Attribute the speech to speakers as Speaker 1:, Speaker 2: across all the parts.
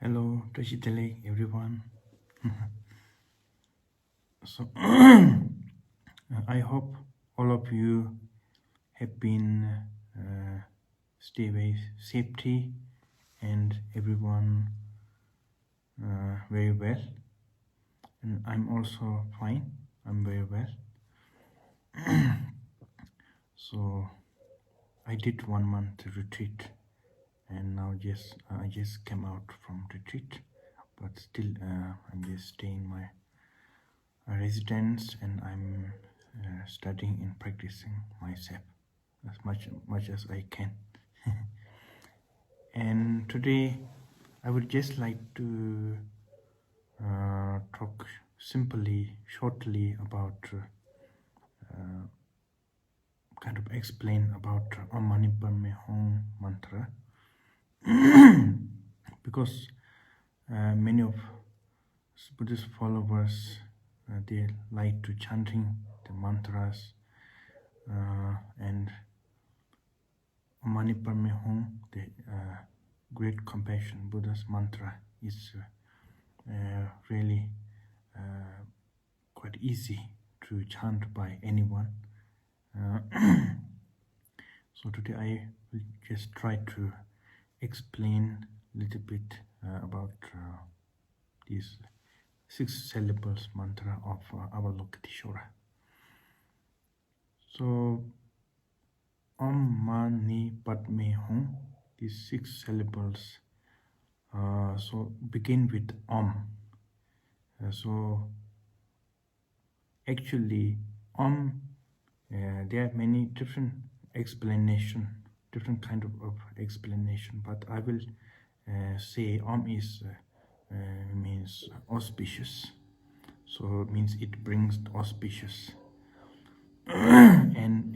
Speaker 1: Hello, Toshitele, everyone. So, I hope all of you have been stay very safety and everyone very well. And I'm also fine. I'm very well. So, I did 1 month retreat, and now I just came out from retreat, but still I'm just staying my residence, and I'm studying and practicing myself as much as I can. And today I would just like to talk simply, shortly about kind of explain about Om Mani Padme Hum mantra, because many of Buddhist followers they like to chanting the mantras, and Om Mani Padme Hum, the great compassion Buddha's mantra, is really quite easy to chant by anyone. So today I will just try to explain a little bit about these 6 syllables mantra of Avalokiteshvara. So Om Mani Padme Hum, these 6 syllables, so begin with Om. So actually Om, there are many different explanation, different kind of explanation, but I will say Om is means auspicious. So it means it brings auspicious. And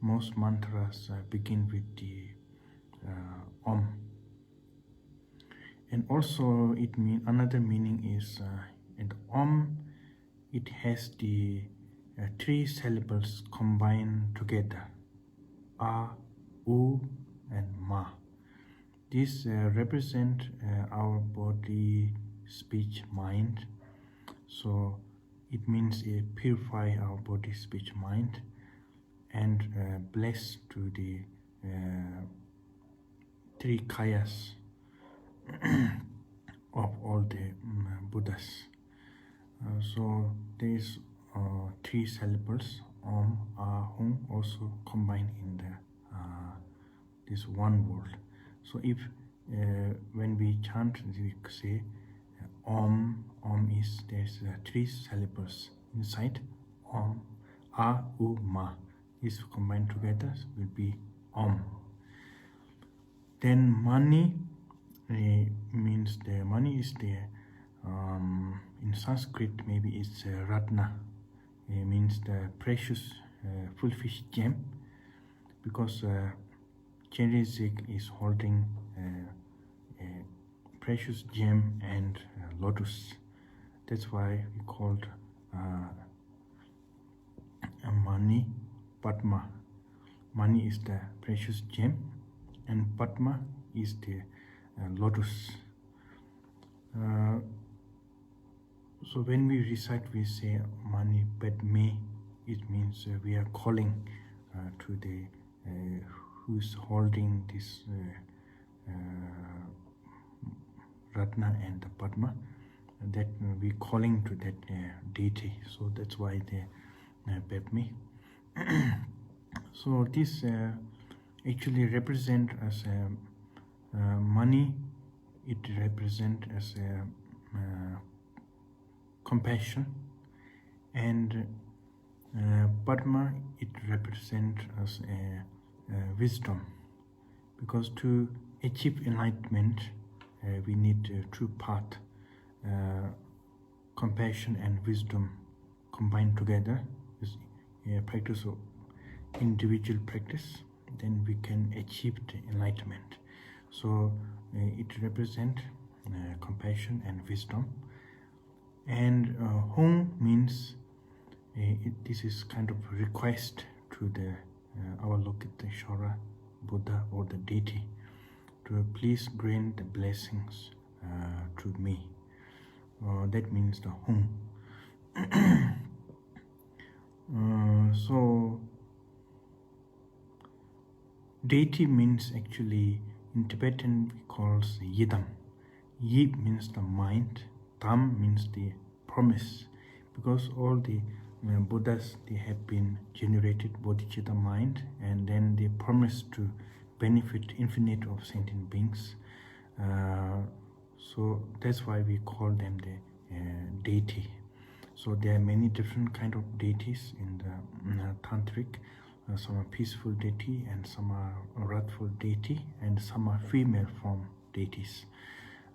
Speaker 1: most mantras begin with the Om. And also another meaning is in Om, it has the 3 syllables combined together, A, U, and Ma. These represent our body, speech, mind. So it means purify our body, speech, mind, and bless to the 3 kayas of all the Buddhas. So there is 3 syllables, Om, A, Hum, also combined in the this one word. So if when we chant, we say Om, there's 3 syllables inside. Om, A, U, Ma. These combined together will be Om. Then Mani means the money is there. In Sanskrit, maybe it's Ratna. It means the precious full-fish gem, because Chenrezig is holding a precious gem and lotus. That's why we called Mani Padma. Mani is the precious gem, and Padma is the lotus. So when we recite, we say Mani Padme. It means we are calling to the who's holding this Ratna and the Padma, that we calling to that deity. So that's why the Padme. So this actually represent as money. It represent as compassion, and Padma, it represent as wisdom, because to achieve enlightenment we need 2 paths, compassion and wisdom combined together. Is practice of individual practice, then we can achieve the enlightenment. So it represents compassion and wisdom. And Hum means this is kind of request to the Avalokiteshvara Buddha or the deity to please grant the blessings to me. That means the home. So deity means actually, in Tibetan we calls yidam. Yi means the mind, tam means the promise, because all the Buddhas, they have been generated bodhicitta mind, and then they promise to benefit infinite of sentient beings. So that's why we call them the deity. So there are many different kind of deities in the tantric. Some are peaceful deity, and some are wrathful deity, and some are female form deities.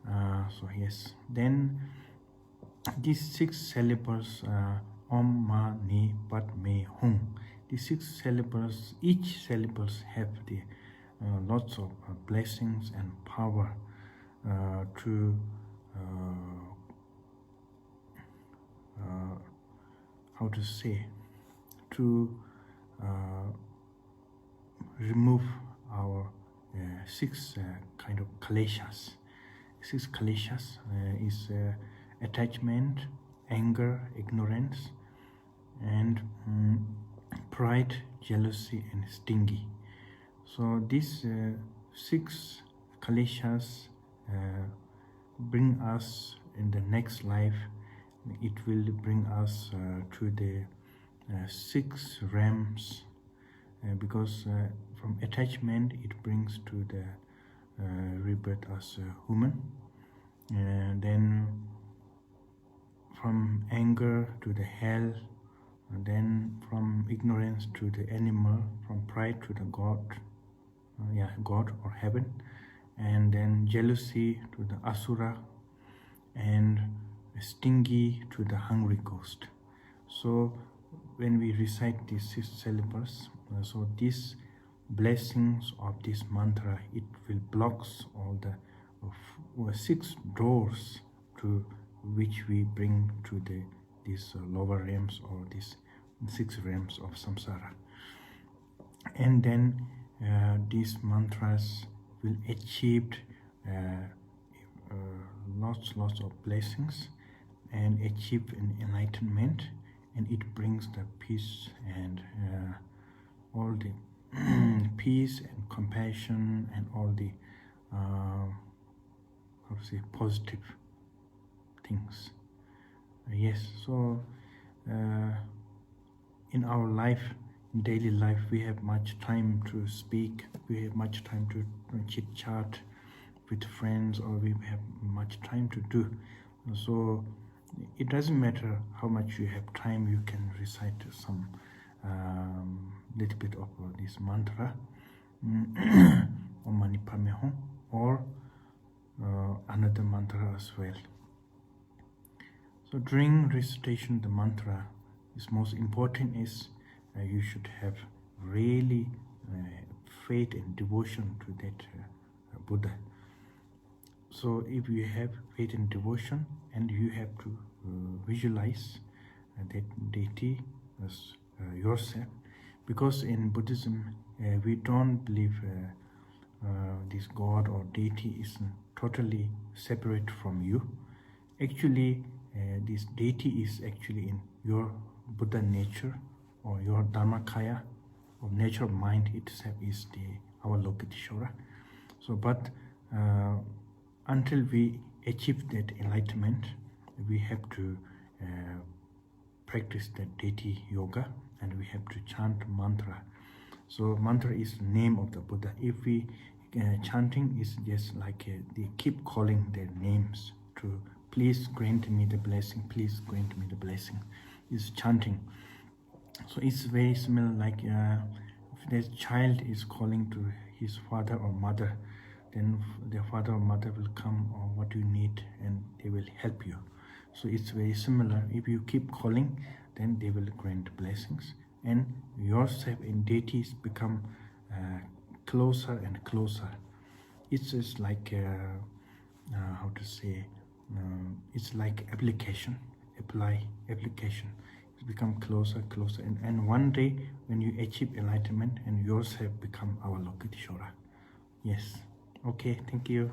Speaker 1: So yes, then these 6 syllables, Om, Ma, Ni, Pat, Me, Hum. These 6 syllables, each syllables have the lots of blessings and power to how to say, to remove our 6 kind of kleshas. 6 kleshas is attachment, anger, ignorance, and pride, jealousy, and stingy. So these 6 kleshas bring us in the next life. It will bring us to the 6 realms, because from attachment it brings to the rebirth as a human, and then from anger to the hell, and then from ignorance to the animal, from pride to the God, God or heaven, and then jealousy to the asura, and stingy to the hungry ghost. So when we recite these 6 syllables, so these blessings of this mantra, it will blocks all the 6 doors to which we bring to these lower realms, or these 6 realms of samsara. And then these mantras will achieve lots of blessings and achieve an enlightenment, and it brings the peace and all the peace and compassion and all the how to say, positive things. Yes, so in our life, in daily life, we have much time to speak, we have much time to chit chat with friends, or we have much time to do. So it doesn't matter how much you have time, you can recite some little bit of this mantra, Om Mani Padme Hum, or another mantra as well. So during recitation, the mantra is most important is you should have really faith and devotion to that Buddha. So if you have faith and devotion, and you have to visualize that deity as yourself, because in Buddhism we don't believe this God or deity is totally separate from you. Actually, this deity is actually in your Buddha nature, or your Dharmakaya, or nature of mind itself is our Lokiteshvara. So, but until we achieve that enlightenment, we have to practice that deity yoga, and we have to chant mantra. So mantra is the name of the Buddha. If we chanting is just like they keep calling their names to please grant me the blessing, please grant me the blessing, is chanting. So it's very similar, like if the child is calling to his father or mother, then their father or mother will come, or what you need, and they will help you. So it's very similar. If you keep calling, then they will grant blessings, and yourself and deities become closer and closer. It's just like how to say, it's like application, application. It become closer, and one day when you achieve enlightenment, and yourself become our Lokiteshvara. Yes. Okay, thank you.